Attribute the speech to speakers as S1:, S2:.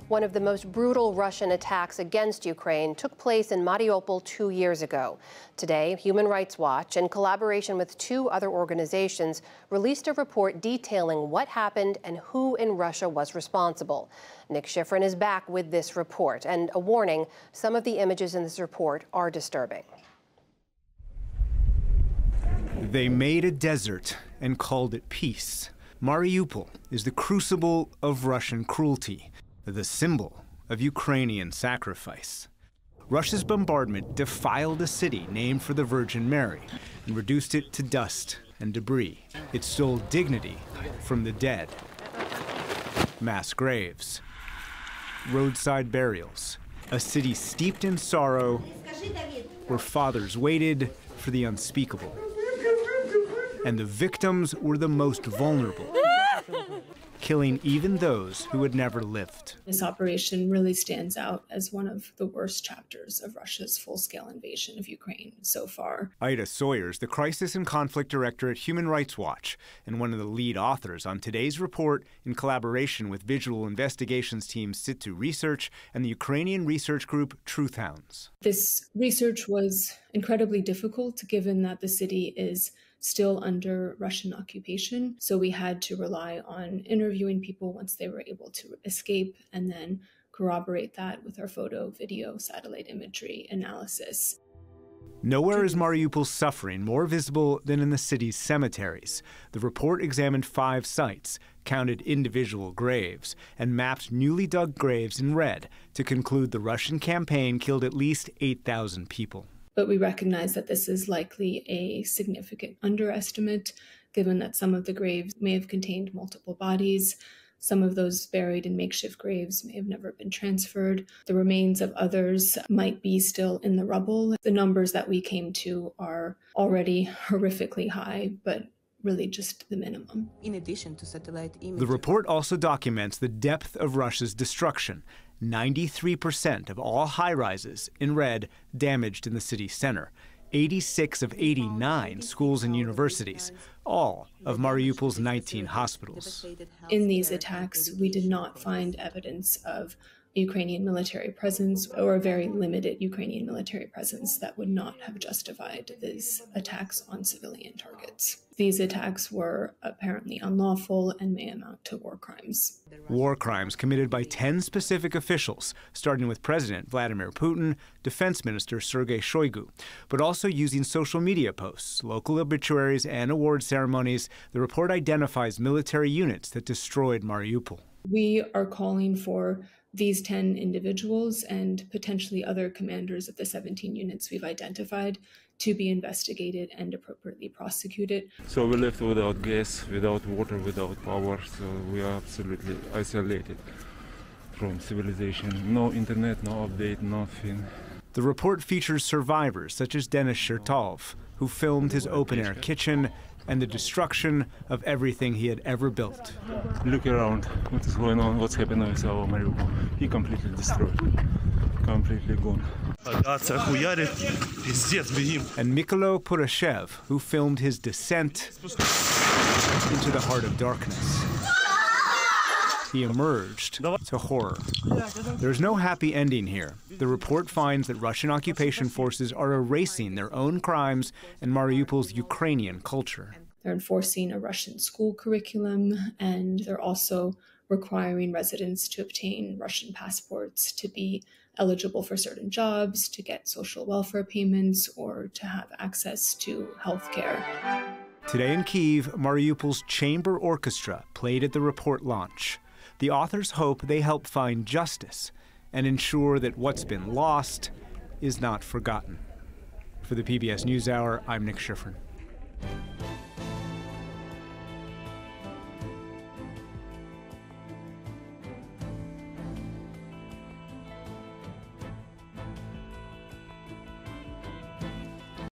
S1: One of the most brutal Russian attacks against Ukraine took place in Mariupol 2 years ago. Today, Human Rights Watch, in collaboration with 2 other organizations, released a report detailing what happened and who in Russia was responsible. Nick Schifrin is back with this report, and a warning, some of the images in this report are disturbing.
S2: They made a desert and called it peace. Mariupol is the crucible of Russian cruelty, the symbol of Ukrainian sacrifice. Russia's bombardment defiled a city named for the Virgin Mary and reduced it to dust and debris. It stole dignity from the dead. Mass graves, roadside burials, a city steeped in sorrow where fathers waited for the unspeakable. And the victims were the most vulnerable, killing even those who had never lived.
S3: This operation really stands out as one of the worst chapters of Russia's full-scale invasion of Ukraine so far.
S2: Ida Sawyers, the Crisis and Conflict Director at Human Rights Watch, and one of the lead authors on today's report in collaboration with visual investigations team Situ Research and the Ukrainian research group Truthhounds.
S3: This research was incredibly difficult given that the city is still under Russian occupation. So we had to rely on interviewing people once they were able to escape and then corroborate that with our photo, video, satellite imagery analysis.
S2: Nowhere is Mariupol's suffering more visible than in the city's cemeteries. The report examined 5 sites, counted individual graves, and mapped newly dug graves in red to conclude the Russian campaign killed at least 8,000 people.
S3: But we recognize that this is likely a significant underestimate, given that some of the graves may have contained multiple bodies. Some of those buried in makeshift graves may have never been transferred. The remains of others might be still in the rubble. The numbers that we came to are already horrifically high, but really just the minimum.
S4: In addition to satellite images,
S2: the report also documents the depth of Russia's destruction. 93% of all high-rises, in red, damaged in the city center. 86 of 89 schools and universities, all of Mariupol's 19 hospitals.
S3: In these attacks, we did not find evidence of Ukrainian military presence or a very limited Ukrainian military presence that would not have justified these attacks on civilian targets. These attacks were apparently unlawful and may amount to war crimes.
S2: War crimes committed by 10 specific officials, starting with President Vladimir Putin, Defense Minister Sergei Shoigu, but also using social media posts, local obituaries, and award ceremonies. The report identifies military units that destroyed Mariupol.
S3: We are calling for these 10 individuals and potentially other commanders of the 17 units we've identified to be investigated and appropriately prosecuted.
S5: So we're left without gas, without water, without power, so we are absolutely isolated from civilization. No internet, no update, nothing.
S2: The report features survivors such as Denis Chertov, who filmed his open-air kitchen and the destruction of everything he had ever built.
S5: Look around, what is going on, what's happening with our Mariupol. He completely destroyed, completely gone.
S2: And Mykola Purashev, who filmed his descent into the heart of darkness. He emerged to horror. There's no happy ending here. The report finds that Russian occupation forces are erasing their own crimes and Mariupol's Ukrainian culture.
S3: They're enforcing a Russian school curriculum, and they're also requiring residents to obtain Russian passports to be eligible for certain jobs, to get social welfare payments, or to have access to health care.
S2: Today in Kyiv, Mariupol's chamber orchestra played at the report launch. The authors hope they help find justice and ensure that what's been lost is not forgotten. For the PBS NewsHour, I'm Nick Schifrin.